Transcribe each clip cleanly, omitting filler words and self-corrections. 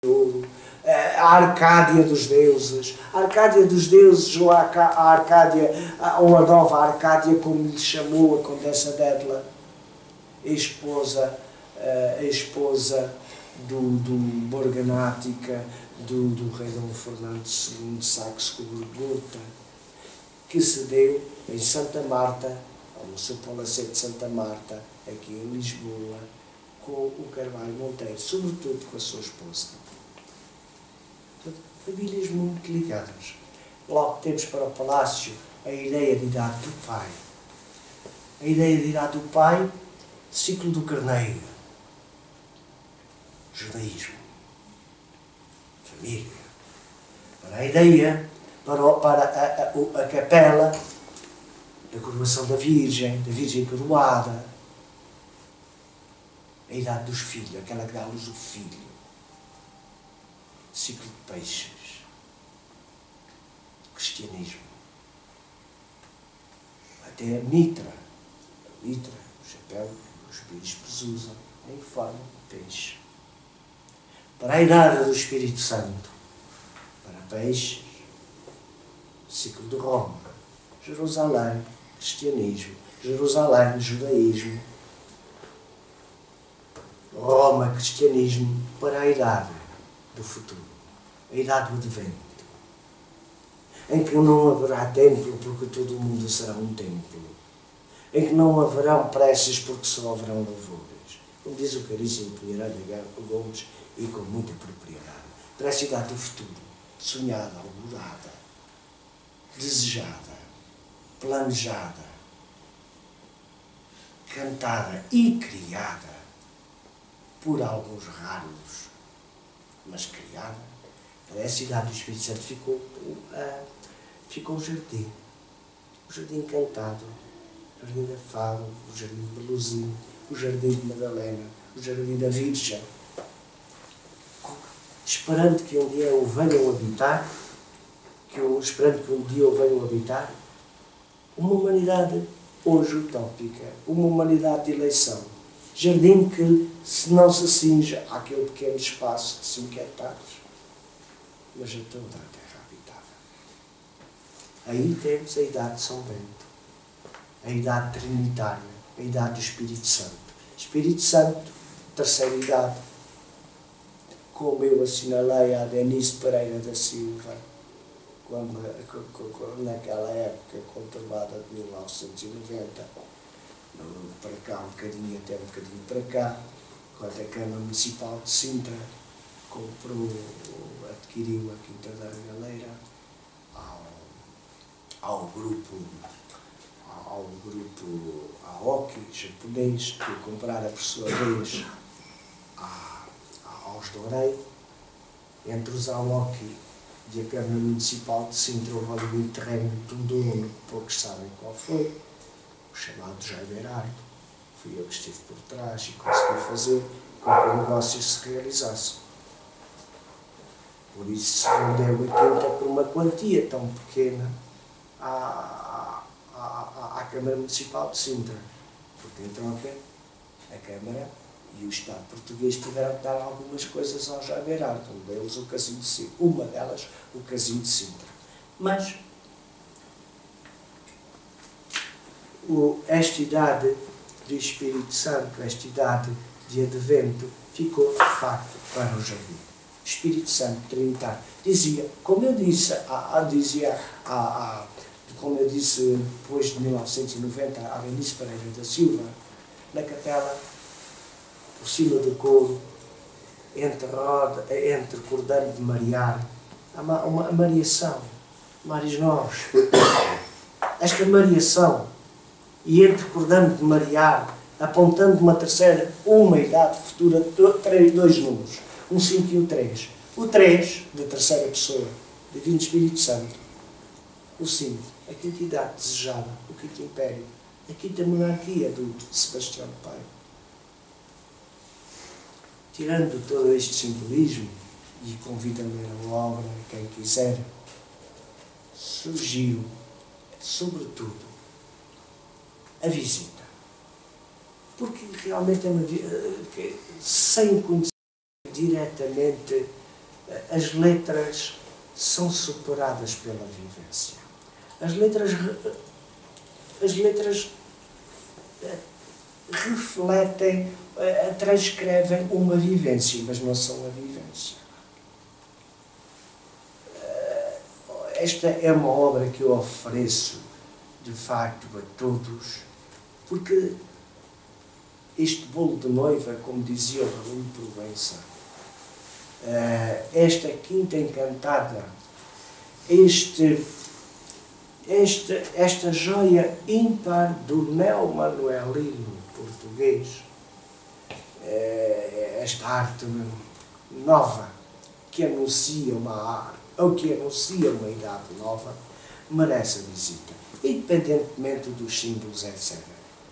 a Arcádia dos deuses, a Arcádia dos deuses, ou a Arcádia, ou a nova Arcádia, como lhe chamou a Condessa Dedla, a esposa do Morganática, do rei Dom Fernando II de Saxe-Coburgo-Gotha, que se deu em Santa Marta, no seu palacete de Santa Marta, aqui em Lisboa, com o Carvalho Monteiro, sobretudo com a sua esposa. Famílias muito ligadas. Logo temos para o palácio a ideia de idade do pai. A ideia de idade do pai, ciclo do carneiro, judaísmo, família. Para a ideia, para a capela da coroação da Virgem coroada. A idade dos filhos, aquela que dá à luz o filho. Ciclo de peixes. Cristianismo. Até a mitra, o chapéu que os bispos usam em forma de peixe. Para a idade do Espírito Santo, para peixes, ciclo de Roma, Jerusalém, cristianismo, Jerusalém, judaísmo, Roma, cristianismo, para a idade do futuro, a idade do advento, em que não haverá templo porque todo o mundo será um templo, em que não haverão preces porque só haverão louvores, como diz o caríssimo Pinheiro Gomes, e com muita propriedade, para essa idade do futuro, sonhada, augurada, desejada, planejada, cantada e criada por alguns raros, mas criada. Para essa idade do Espírito Santo ficou o jardim encantado, o jardim da Fado, o jardim de Beluzinho, o jardim de Madalena, o jardim da Virgem, esperando que um dia o venham habitar, uma humanidade hoje utópica, uma humanidade de eleição. Jardim que, se não se cinge àquele pequeno espaço de 5 hectares, mas a toda a terra habitada. Aí temos a idade de São Bento, a idade trinitária, a idade do Espírito Santo. Espírito Santo, terceira idade, como eu assinalei a Denise Pereira da Silva, naquela época conturbada de 1990, para cá um bocadinho, até um bocadinho para cá, quando a Câmara Municipal de Sintra adquiriu a Quinta da Galeira ao grupo Aoki japonês, que comprara por sua vez aos Dorei. Entre os Aoki e a Câmara Municipal de Sintra houve ali um terreno de um dono, poucos sabem qual foi, o chamado Jaime Erário. Fui eu que estive por trás e consegui fazer com que o negócio se realizasse. Por isso se vendeu a quinta por uma quantia tão pequena à Câmara Municipal de Sintra. Porque em troca a Câmara e o Estado português tiveram que dar algumas coisas ao Jaime Erário, uma delas o Casinho de Sintra. Mas esta idade do Espírito Santo, esta idade de advento, ficou de facto para o jardim. Espírito Santo Trinitário. Dizia, como eu disse depois de 1990, a Denise Pereira da Silva, na capela, por cima do coro, entre cordando de marear, há uma mareação, mares nós. Esta mareação, e entre cordando de marear, apontando uma idade futura, dois números, um 5 e um 3. O 3, de terceira pessoa, Divino Espírito Santo. O 5, a quinta idade desejada, o quinto império, a quinta monarquia de Sebastião de Pai. Tirando todo este simbolismo, e convido a ler a obra, quem quiser, surgiu, sobretudo, a visita. Porque realmente é uma visita sem conhecer diretamente as letras são superadas pela vivência. As letras refletem, transcrevem uma vivência, mas não são a vivência. Esta é uma obra que eu ofereço, de facto, a todos, porque este bolo de noiva, como dizia o Raul Provença, esta quinta encantada, esta joia ímpar do neomanuelino português, esta arte nova que anuncia uma idade nova, merece a visita, independentemente dos símbolos, etc.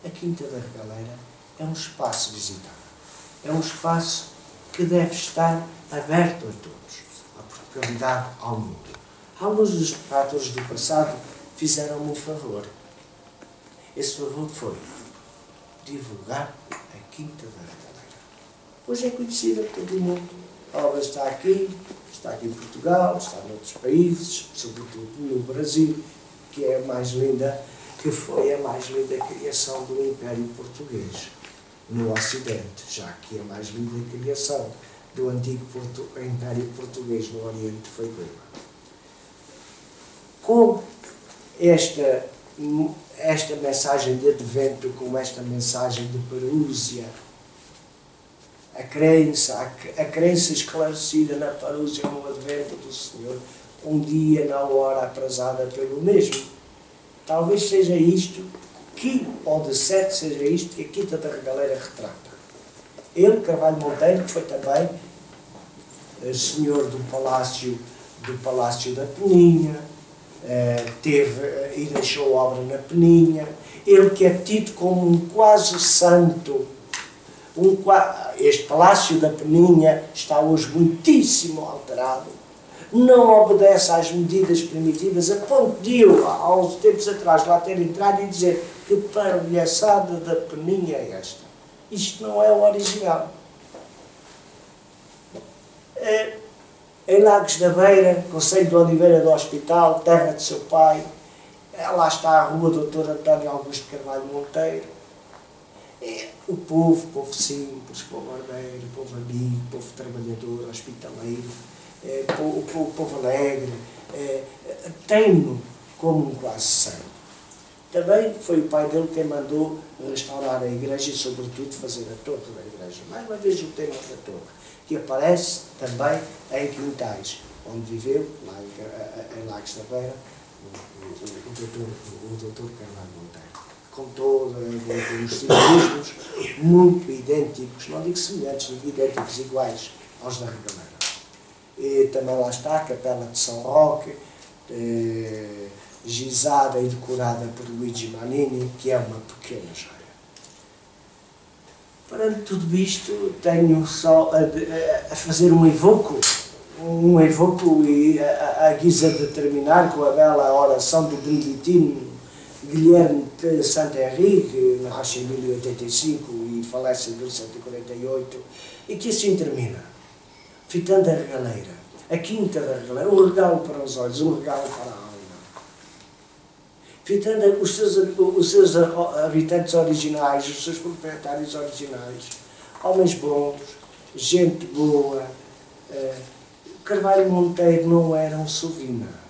A Quinta da Regaleira é um espaço visitável, é um espaço que deve estar aberto a todos, à Portugalidade, ao mundo. Alguns dos fatores do passado fizeram-me um favor. Esse favor foi divulgar a Quinta da Regaleira. Hoje é conhecida por todo o mundo. A obra está aqui em Portugal, está noutros países, sobretudo no Brasil, que é a mais linda, que foi a mais linda criação do Império Português no Ocidente, já que a mais linda criação do antigo Império Português no Oriente foi Roma. Com esta mensagem de advento, com esta mensagem de parúzia, a crença esclarecida na parúzia no advento do Senhor, um dia na hora aprazada pelo mesmo. Talvez seja isto que, ou de certo seja isto que a Quinta da Regaleira retrata. Ele, Carvalho Monteiro, que foi também senhor do Palácio da Peninha, e deixou obra na Peninha. Ele que é tido como um quase santo. Este Palácio da Peninha está hoje muitíssimo alterado, não obedece às medidas primitivas, a ponto de eu, há uns tempos atrás, lá ter entrado e dizer que paralhaçada da Peninha é esta. Isto não é o original. Em Lagos da Beira, Concelho de Oliveira do Hospital, terra de seu pai, lá está a rua Dr. António Augusto Carvalho Monteiro. O povo simples, povo ordeiro, povo amigo, povo trabalhador, hospitaleiro, povo alegre, tem-no como um quase santo. Também foi o pai dele quem mandou restaurar a igreja e, sobretudo, fazer a torre da igreja. Mais uma vez o tema da torre, que aparece também em Quintais, onde viveu, lá em Lagos da Beira, o doutor Carvalho Monteiro. Com todos os simbolismos muito idênticos, não digo semelhantes, digo idênticos, iguais aos da Regaleira. E também lá está a Capela de São Roque, gizada e decorada por Luigi Manini, que é uma pequena joia. Perante tudo isto, tenho só a fazer um evoco e a guisa de terminar com a bela oração do beneditino Guilherme de Saint-Henri, que nasce em 1085 e falece em 1148, e que assim termina. Fitando a Regaleira, a Quinta da Regaleira, um regalo para os olhos, um regalo para a alma. Fitando os seus habitantes originais, os seus proprietários originais, homens bons, gente boa. Carvalho Monteiro não era um sovina.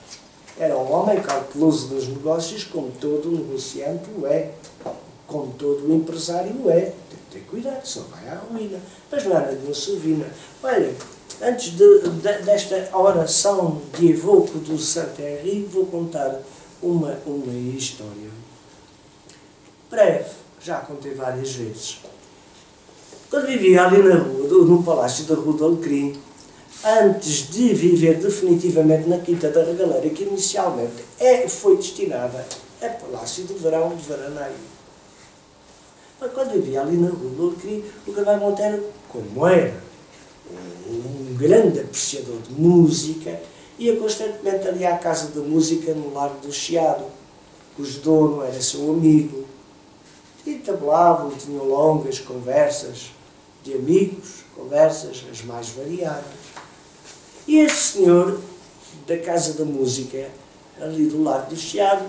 Era um homem cauteloso dos negócios, como todo negociante o é, como todo empresário o é. Tem que ter cuidado, só vai à ruína. Mas não era de uma sovina. Olha, antes desta oração de evoco do Saint-Henri, vou contar uma história breve, já contei várias vezes. Quando vivia ali na rua, no Palácio da Rua do Alecrim, antes de viver definitivamente na Quinta da Regaleira, que inicialmente foi destinada a Palácio de Verão, de veraneio. Mas quando vivia ali na Rua do Alecrim, o Carvalho Monteiro, como era um grande apreciador de música, ia constantemente ali à Casa da Música no Largo do Chiado, cujo dono era seu amigo, e tabulavam, tinham longas conversas de amigos, conversas as mais variadas. E E esse senhor da Casa da Música, ali do lado do Chiado,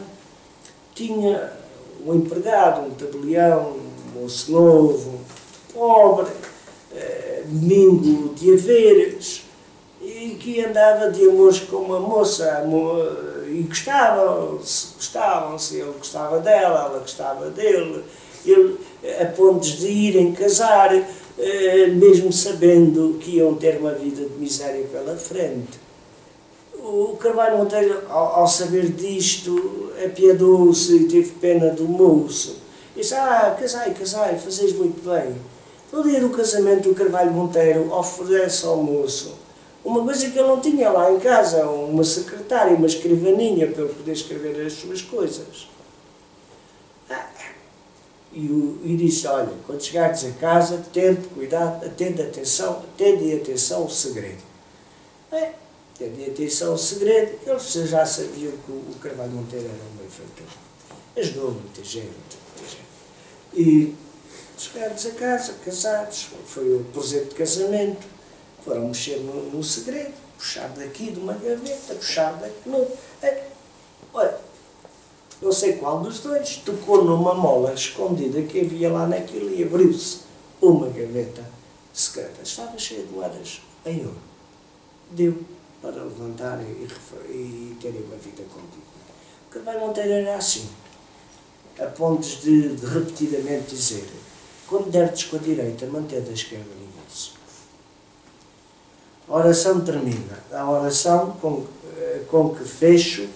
tinha um empregado, um tabelião, um moço novo, pobre, domingo de haveres, e que andava de amores com uma moça, e gostavam-se, ele gostava dela, ela gostava dele, ele, a pontos de irem casar, mesmo sabendo que iam ter uma vida de miséria pela frente. O Carvalho Monteiro, ao saber disto, apiedou-se e teve pena do moço. Disse: casai, fazeis muito bem. No dia do casamento, o Carvalho Monteiro oferece ao moço uma coisa que ele não tinha lá em casa, uma secretária, uma escrivaninha, para ele poder escrever as suas coisas. E disse: olha, quando chegares a casa, tente cuidado, atende atenção ao segredo. Atende atenção ao segredo. Eles já sabiam que o Carvalho Monteiro era um benfeitor. Ajudou muita gente. E chegados a casa, casados, foi o presente de casamento, foram mexer no segredo, puxar daqui de uma gaveta, puxar daqui. Olha, não sei qual dos dois, tocou numa mola escondida que havia lá naquilo e abriu-se uma gaveta secreta. Estava cheia de moedas em ouro. Deu para levantar e terem uma vida condigna. O Carvalho Monteiro era assim, a pontos de repetidamente dizer: quando derdes com a direita, mantém a esquerda no bolso. A oração termina. A oração com que fecho,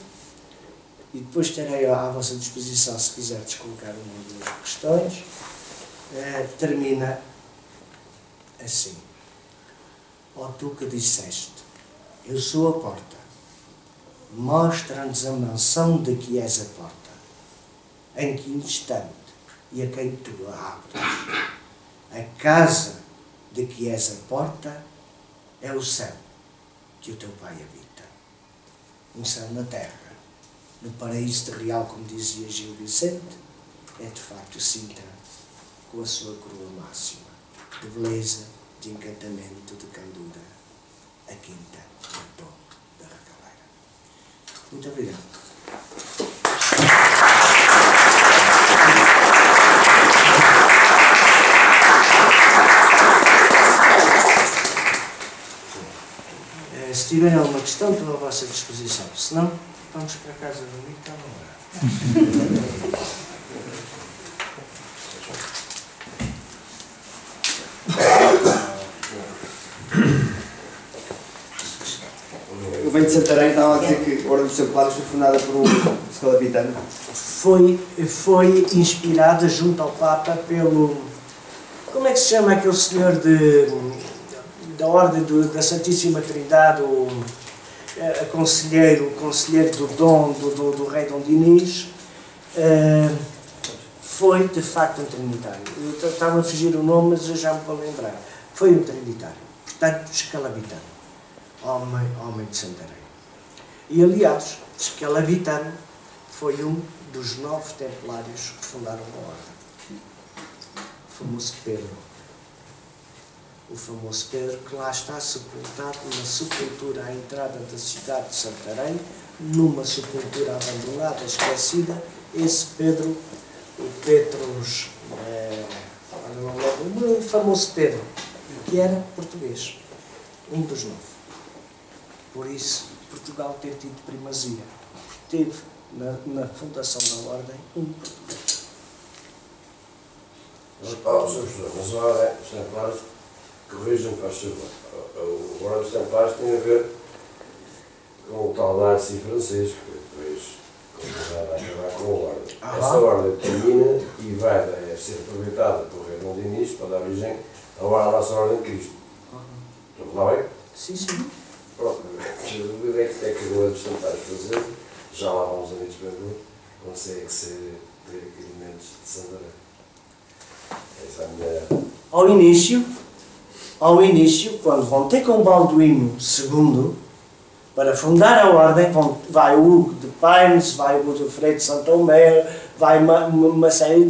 e depois terei à vossa disposição, se quiserdes colocar uma ou duas questões, termina assim: ó tu que disseste, eu sou a porta, mostra-nos a mansão de que és a porta, em que instante e a quem tu a abres. A casa de que és a porta é o céu que o teu Pai habita. Um céu na terra, no paraíso terreal, como dizia Gil Vicente, é de facto Sintra, com a sua coroa máxima, de beleza, de encantamento, de candura, a quinta da Torre da Racaleira. Muito obrigado. Se tiverem alguma questão, estou à vossa disposição. Se não, vamos para a casa do amigo que está na hora. Eu venho de Santarém, estava a dizer que a Ordem dos Templários foi fundada por um escalabitano. Foi inspirada junto ao Papa pelo... Como é que se chama aquele senhor da Ordem da Santíssima Trindade, o conselheiro do rei Dom Dinis? Foi de facto um trinitário. Eu estava a fugir o nome, mas eu já me vou lembrar. Foi um trinitário, portanto escalabitano, homem de Santarém. E aliás, escalabitano foi um dos 9 templários que fundaram a ordem. O famoso Pedro. O famoso Pedro, que lá está sepultado numa sepultura à entrada da cidade de Santarém, numa sepultura abandonada, esquecida. Esse Pedro, o Petrus, o famoso Pedro, que era português, um dos 9. Por isso, Portugal ter tido primazia, teve na fundação da ordem um português. Sr. Professor, mas a ordem dos Templários, corrijam-me, faz favor. A ordem dos Templários tem a ver com o tal Darcy francês, que depois vai acabar com a ordem. Essa ordem termina e vai ser aproveitada por rei Dom Dinis para dar origem à nossa ordem de Cristo. Estamos lá bem? Sim, sim. Pronto, a dúvida é que a ordem dos Templários fazer, já lá vão os amigos para ver, consegue ser ter requerimentos de Santarém. Essa é a minha... Ao início, quando vão ter com Balduíno II, para fundar a ordem, vai o Hugo de Pines, vai o Godofredo de Santomé, vai uma série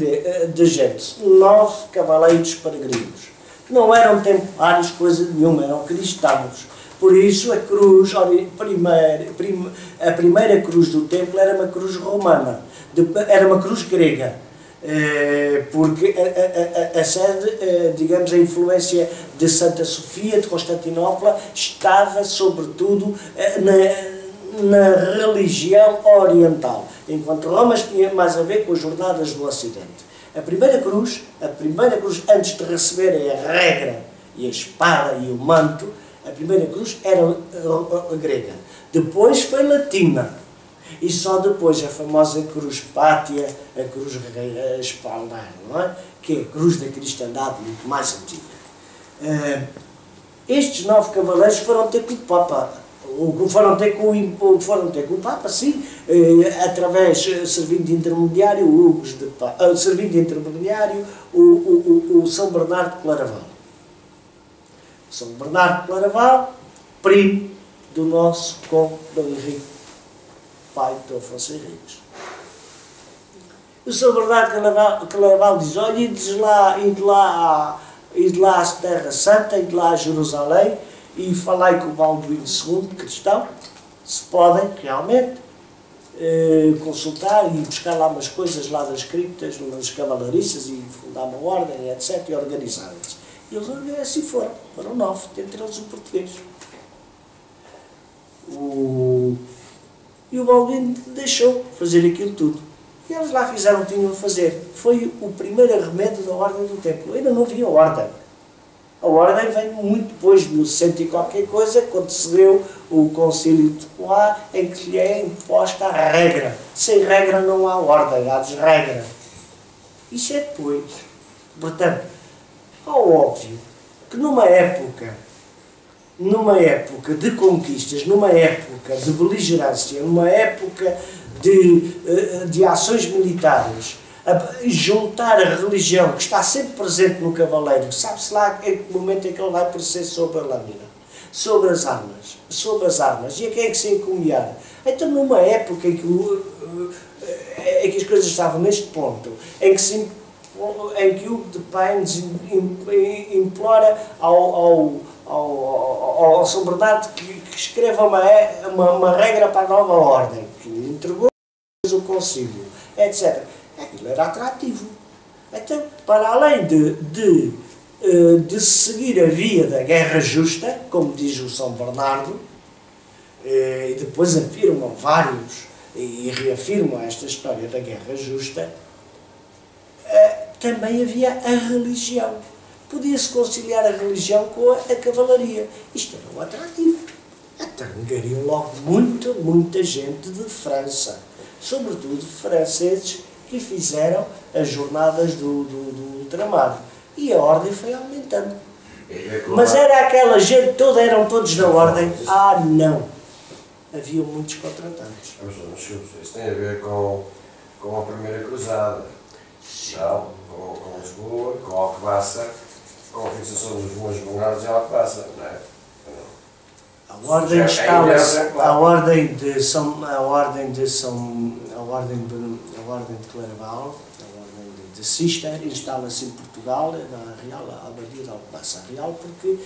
de gente. 9 cavaleiros peregrinos. Não eram templários, coisa nenhuma, eram cristãos. Por isso a cruz, a primeira cruz do templo era uma cruz romana, era uma cruz grega, porque a sede, digamos, a influência de Santa Sofia, de Constantinopla, estava sobretudo na religião oriental, enquanto Roma tinha mais a ver com as jornadas do Ocidente. A primeira cruz, antes de receberem a regra e a espada e o manto, a primeira cruz era grega. Depois foi latina. E só depois a famosa cruz pátia, a cruz espaldar, não é? Que é a cruz da cristandade muito mais antiga. Estes 9 cavaleiros foram ter com o Papa. Foram ter com o Papa, sim, através, servindo de intermediário, o São Bernardo de Claraval. São Bernardo de Claraval, primo do nosso Conde Dom Henrique, pai de Dom Afonso Henriques. O São Bernardo de Claraval diz: olha, ide lá à Terra Santa, ide lá a Jerusalém, e falai com o Balduíno II, cristão, se podem realmente consultar e buscar lá umas coisas lá das criptas, umas cavalariças, e fundar uma ordem, etc., e organizarem-se. E eles assim foram 9, dentre eles o português. E o Balduíno deixou fazer aquilo tudo. E eles lá fizeram o que tinham a fazer. Foi o primeiro arremedo da Ordem do Templo. Ainda não havia ordem. A ordem vem muito depois, de 1100 e qualquer coisa, quando se deu o Concílio de Poix, em que lhe é imposta a regra. Sem regra não há ordem, há desregra. Isso é depois. Portanto, é óbvio que numa época de conquistas, numa época de beligerância, numa época de ações militares, juntar a religião, que está sempre presente no cavaleiro, sabe-se lá em que momento é que ele vai aparecer sobre a lâmina, sobre as armas, e a quem é que se encomiar? Então, numa época em que as coisas estavam neste ponto, em que Hugo de Paynes implora ao São Bernardo que escreva uma regra para a nova ordem, que lhe entregou o concílio, etc. Aquilo era atrativo. Então, para além de seguir a via da guerra justa, como diz o São Bernardo, e depois afirmam vários e reafirmam esta história da guerra justa, também havia a religião. Podia-se conciliar a religião com a cavalaria. Isto era um atrativo. Angariam logo muita gente de França, sobretudo franceses, que fizeram as jornadas do ultramar. E a ordem foi aumentando. Mas era aquela gente toda, eram todos da ordem? Ah, não. Havia muitos contratantes. Isso tem a ver com a primeira cruzada. Não, com Lisboa, com Alcobaça, com a fixação dos bons Bernardos e Alcobaça, não é? A ordem instala-se, a ordem de Claraval, a ordem de Cister, instala-se em Portugal, na Real Abadia de Alcobaça. A Real porque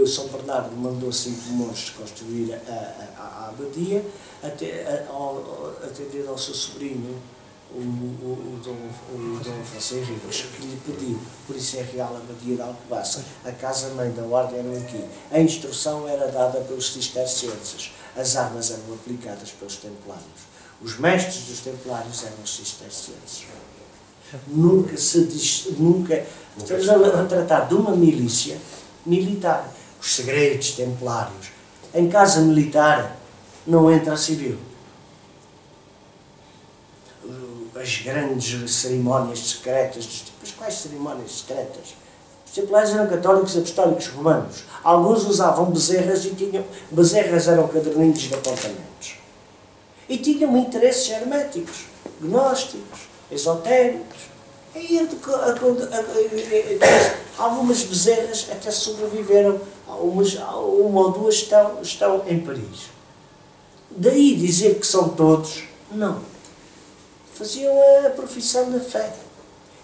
São Bernardo mandou 5 monges construir a abadia, atendendo ao seu sobrinho, o Dom Afonso Henriques, que lhe pediu. Por isso é Real Abadia de Alcobaça. A casa-mãe da ordem era aqui. A instrução era dada pelos cistercienses. As armas eram aplicadas pelos templários. Os mestres dos templários eram os cistercienses. Estamos a tratar de uma milícia militar. Os segredos templários. Em casa militar não entra civil. As grandes cerimónias secretas, mas quais cerimónias secretas? Os templários eram católicos apostólicos romanos. Alguns usavam bezerras bezerras eram caderninhos de apontamentos. E tinham interesses herméticos, gnósticos, esotéricos. E algumas bezerras até sobreviveram, uma ou duas estão em Paris. Daí dizer que são todos, não. Faziam a profissão da fé.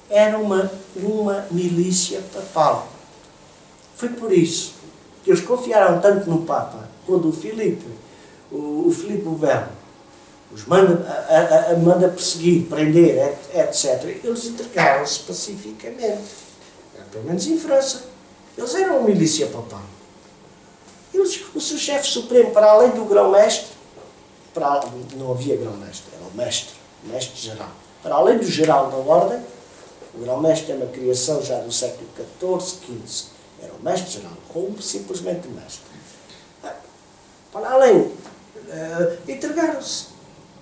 Era uma milícia papal. Foi por isso que eles confiaram tanto no Papa, quando o Filipe o Belo os manda perseguir, prender, etc., eles entregaram-se pacificamente. Pelo menos em França. Eles eram uma milícia papal. O seu chefe supremo, para além do grão-mestre, não havia grão-mestre, era o mestre-geral. Para além do geral da ordem, o grão-mestre é uma criação já do século XIV, XV. Era o mestre-geral, ou simplesmente mestre. Para além, entregaram-se,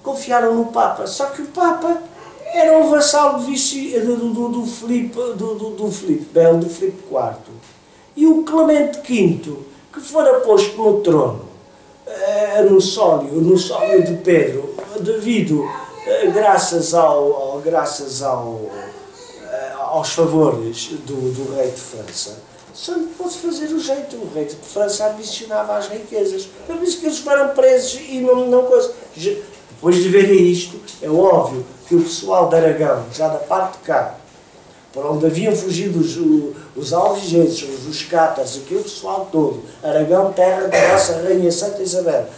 confiaram no Papa, só que o Papa era um vassalo do Filipe Belo, do Filipe IV. E o Clemente V, que fora posto no trono, no sólio de Pedro, devido, graças aos favores do rei de França, só não pôde fazer o jeito. O rei de França ambicionava as riquezas. Por isso que eles foram presos e não coisa. Depois de verem isto, é óbvio que o pessoal de Aragão, já da parte de cá, por onde haviam fugido os albigenses, os cátaros, aquele pessoal todo, Aragão, terra da nossa Rainha Santa Isabel,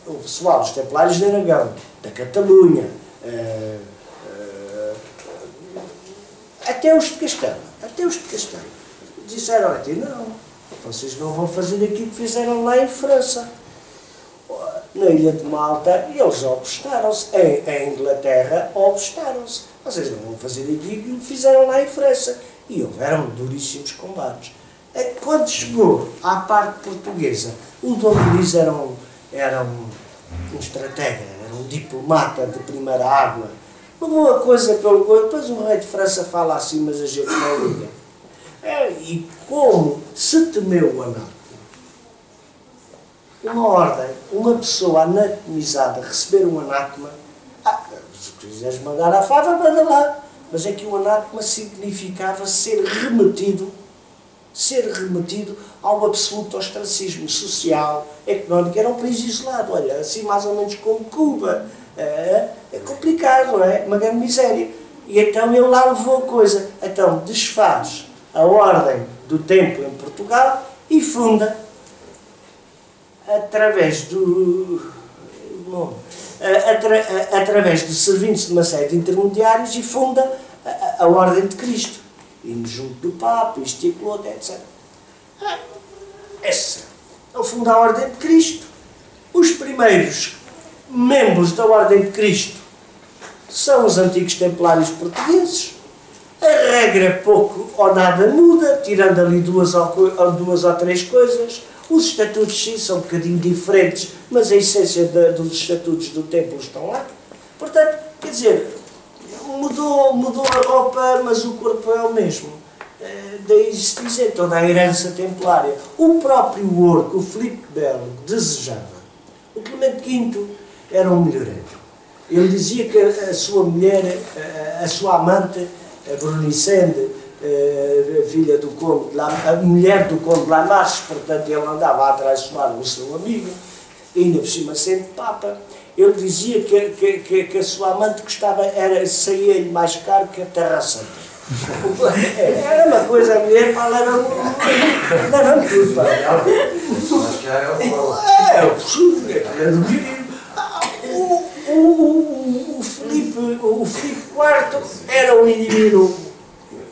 o pessoal, os templários de Aragão, da Catalunha, até os de Castelo, disseram aqui, não, vocês não vão fazer aquilo que fizeram lá em França. Na Ilha de Malta, eles opostaram-se. Em Inglaterra, opostaram-se. Vocês não vão fazer aquilo que fizeram lá em França. E houveram duríssimos combates. Quando chegou à parte portuguesa, o Dom Luís era um estratega, era um diplomata de primeira água. Levou a coisa pelo coisa. Depois o rei de França fala assim, mas a gente não liga. E como se temeu o anátema, uma ordem, uma pessoa anatomizada receber um anátema, se quiseres mandar a fava, manda lá. Mas é que o anátema significava ser remetido ao absoluto ostracismo social, económico. Era um país isolado, olha, assim mais ou menos como Cuba. É complicado, não é? Uma grande miséria. E então ele lá levou a coisa. Então desfaz a ordem do templo em Portugal e funda, através de servindo-se de uma série de intermediários, e funda a Ordem de Cristo, indo junto do Papa, isto e aquilo outro, etc. Ele funda a Ordem de Cristo. Os primeiros membros da Ordem de Cristo são os antigos templários portugueses. A regra pouco ou nada muda, tirando ali duas ou três coisas. Os estatutos, sim, são um bocadinho diferentes, mas a essência dos estatutos do templo estão lá. Portanto, quer dizer, mudou a roupa, mas o corpo é o mesmo. Daí se dizer toda a herança templária. O próprio ouro que o Filipe Belo desejava. O Clemente V era um melhoreiro. Ele dizia que a sua mulher, a sua amante, a Brunicende, filha do conde, a mulher do conde de Lamarche, portanto ele andava a traiçoar o seu amigo, ainda por cima sendo Papa. Ele dizia que a sua amante gostava, saía-lhe mais caro que a Terra Santa. Era uma coisa, a mulher leva-me tudo para ela. O Filipe IV era um indivíduo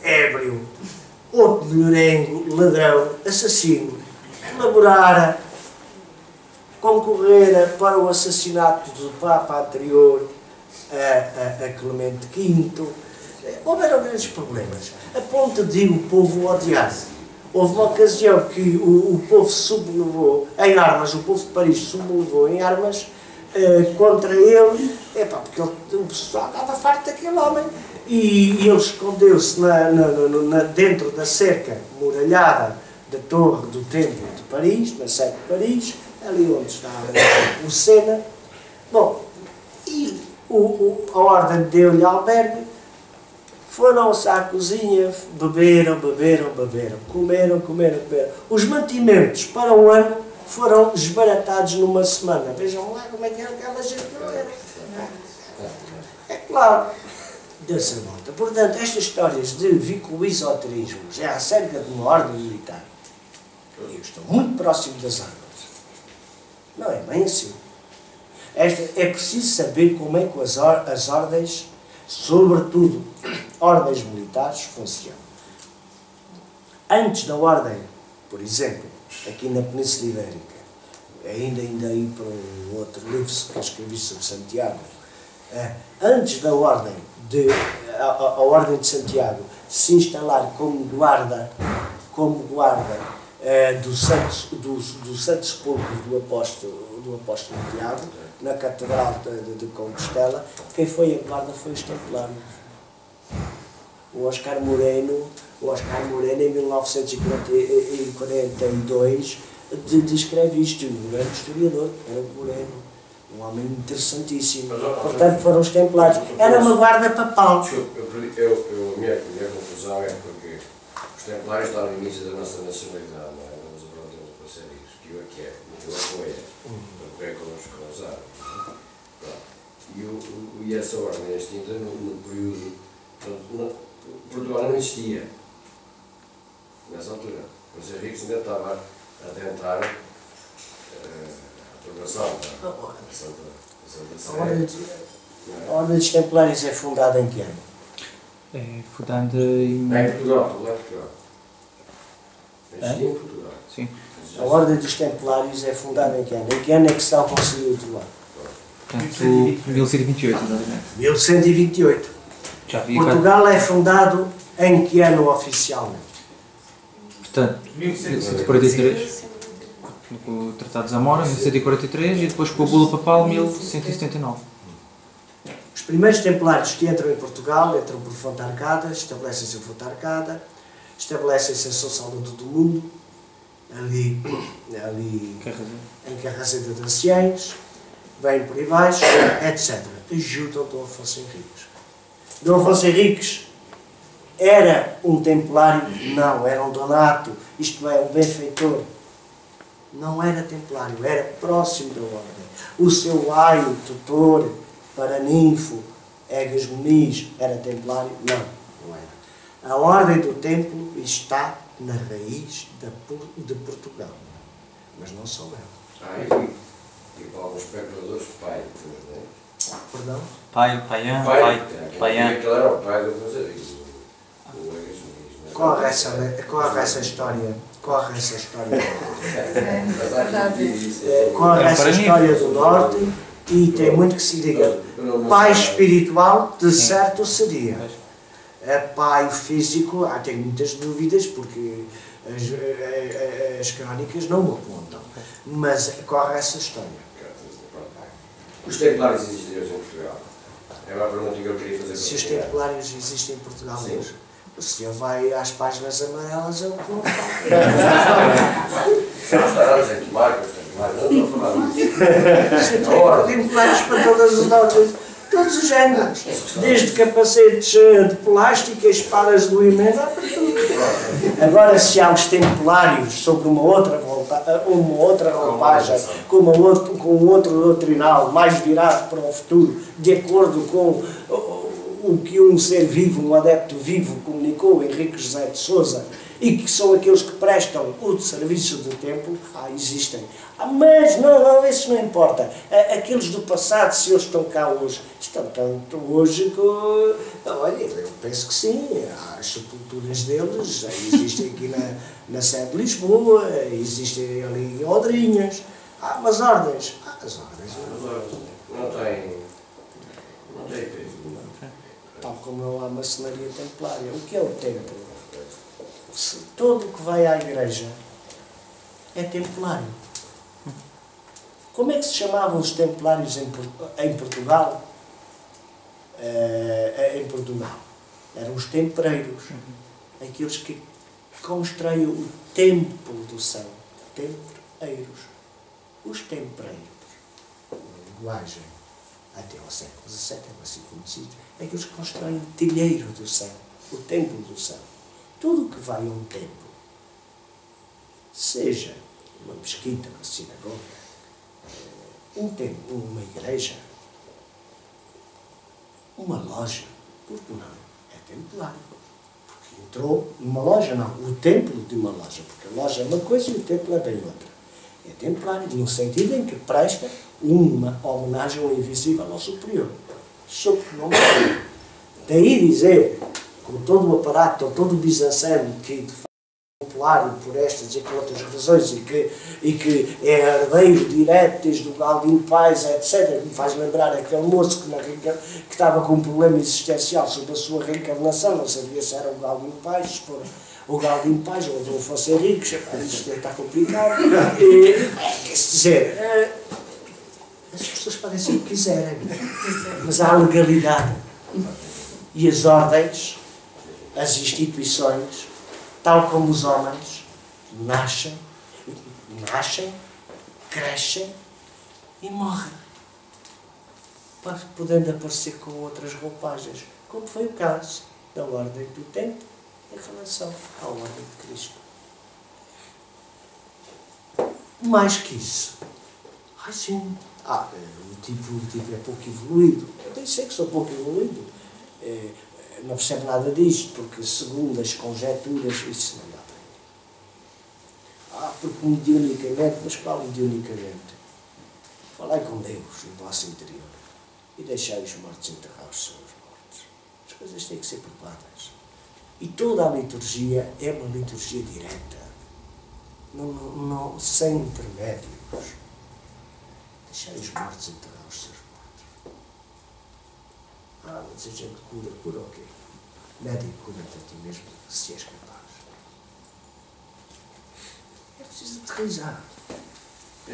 ébrio, outro melhorengo, ladrão, assassino, colaborara, concorrera para o assassinato do Papa anterior a Clemente V. Houveram grandes problemas, a ponto de o povo odiar. Houve uma ocasião que o povo sublevou em armas, o povo de Paris sublevou em armas contra ele, porque o pessoal estava farto daquele homem. E ele escondeu-se dentro da cerca muralhada da torre do templo de Paris, na sede de Paris, ali onde estava o Sena. Bom, e a ordem deu-lhe albergue, foram-se à cozinha, beberam, comeram. Os mantimentos para um ano foram desbaratados numa semana. Vejam lá como é que era aquela gente que era. É claro. Dessa volta. Portanto, estas histórias de vico-esoterismos é acerca de uma ordem militar. Eu estou muito próximo das árvores. Não é bem assim. É preciso saber como é que as ordens, sobretudo ordens militares, funcionam. Antes da ordem, por exemplo, aqui na Península Ibérica, ainda aí para um outro livro que eu escrevi sobre Santiago, antes da ordem, a ordem de Santiago se instalar como guarda do Santo Sepulcro do apóstolo Tiago, na Catedral de Compostela, quem foi a guarda foi os Templários. O Oscar Moreno, em 1942, descreve isto. Um grande historiador, era o Moreno. Um homem interessantíssimo. Portanto, foram os Templários. Era uma guarda papal. A minha conclusão é porque os Templários estão no início da nossa nacionalidade, não é? Vamos aprontando para ser isso, que o é que é, que o apoia, para ver com os árabes. E essa ordem é extinta no período. Portugal não existia nessa altura. Os Henriques ainda estava a tentar a progressão da A Ordem dos Templários é fundada em que ano? É fundada em... É em Portugal, não é Portugal. Existia em Portugal. Sim. A Ordem dos Templários é fundada em que ano? Em que ano é que se dá o Concílio de Toledo? Portanto, 1128, exatamente. 1128. Já havia Portugal é fundado em que ano oficialmente? Portanto, 1143, com o Tratado de Zamora, 1143, e depois com a Bula Papal, 1179. Os primeiros templários que entram em Portugal entram por Fonte Arcada, estabelecem-se em Fonte Arcada, estabelecem-se em São Salvador do Mundo, ali em Carraseda de Anciães, vêm por aí baixo, etc. Ajudam Dom Afonso Henriques. Dom Afonso Henriques era um templário? Não, era um donato, isto é, um benfeitor. Não era templário, era próximo da ordem. O seu aio, tutor, paraninfo, Egas Muniz, era templário? Não, não era. A ordem do templo está na raiz de Portugal, mas não são elas. E para alguns especuladores, pai, não é? Perdão? Paian. Aquele era o pai do José Henriques. Corre essa história. Corre essa história do Norte e tem muito que se diga. Pai espiritual, de certo seria. Pai físico, tenho muitas dúvidas porque as crónicas não me apontam. Mas corre essa história. Os Templários existem hoje em Portugal? É uma pergunta que eu queria fazer. Se os Templários existem em Portugal hoje, o senhor vai às páginas amarelas, é o que não fala. Templários para todas as ordens, todos os géneros, desde capacetes de plástico, espadas do Imenda, para tudo. Agora, se há os Templários sobre uma outra roupagem, com um outro doutrinal mais virado para o futuro, de acordo com o que um ser vivo, um adepto vivo, comunicou, Henrique José de Sousa, e que são aqueles que prestam o serviço do templo, existem. Mas não, esses não importa. Aqueles do passado, se eles estão cá hoje, estão tanto hoje que... Olha, eu penso que sim, as sepulturas deles existem aqui na sede de Lisboa, existem ali em Odrinhas. Mas ordens? As ordens não tem peso. Tal como não há maçonaria templária. O que é o templo? Todo o que vai à igreja é templário. Como é que se chamavam os templários em Portugal? Em Portugal. Eram os tempreiros. Aqueles que constroem o templo do céu. Tempreiros. Os tempreiros. Linguagem. Até ao século XVII era assim conhecido. Aqueles que constroem o telheiro do céu. O templo do céu. Tudo o que vai a um templo, seja uma mesquita, uma sinagoga, um templo, uma igreja, uma loja, porque não? É templário. Porque Entrou numa loja, não, o templo de uma loja, porque a loja é uma coisa e o templo é bem outra. É templário, no sentido em que presta uma homenagem ao invisível ao superior. Sob que não é. Daí dizer, com todo o aparato, todo o bizanceno, que de facto é templário por estas e por outras razões e que é herdeiro direto desde o Galdino Pais, etc., que me faz lembrar aquele moço que estava com um problema existencial sobre a sua reencarnação, não sabia se era o Galdino Pais, se for o Galdino Pais ou o Afonso Henriques, isto está complicado. Quer dizer, as pessoas podem ser o que quiserem, mas há legalidade. E as ordens, as instituições, tal como os homens, nascem, crescem e morrem, podendo aparecer com outras roupagens, como foi o caso da Ordem do Tempo em relação à Ordem de Cristo. Mais que isso, sim, o tipo é pouco evoluído. Eu nem sei que sou pouco evoluído. Não percebo nada disto, porque segundo as conjecturas, isso não dá bem. Porque mediunicamente, mas qual mediunicamente? Falai com Deus em vosso interior e deixai os mortos enterrar os seus mortos. As coisas têm que ser provadas. E toda a liturgia é uma liturgia direta, não, sem intermédios. Deixai os mortos enterrar os seus mortos. Mas a gente cura o quê? Médico, cura-te a ti mesmo, se és capaz. É preciso aterrizar. É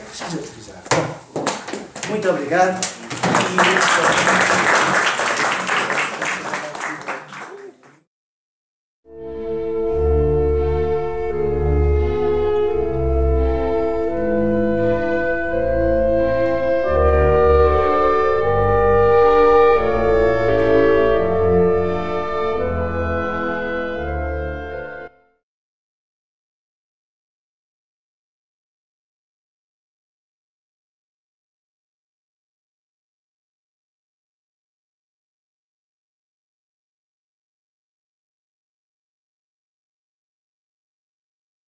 preciso aterrizar. Muito obrigado.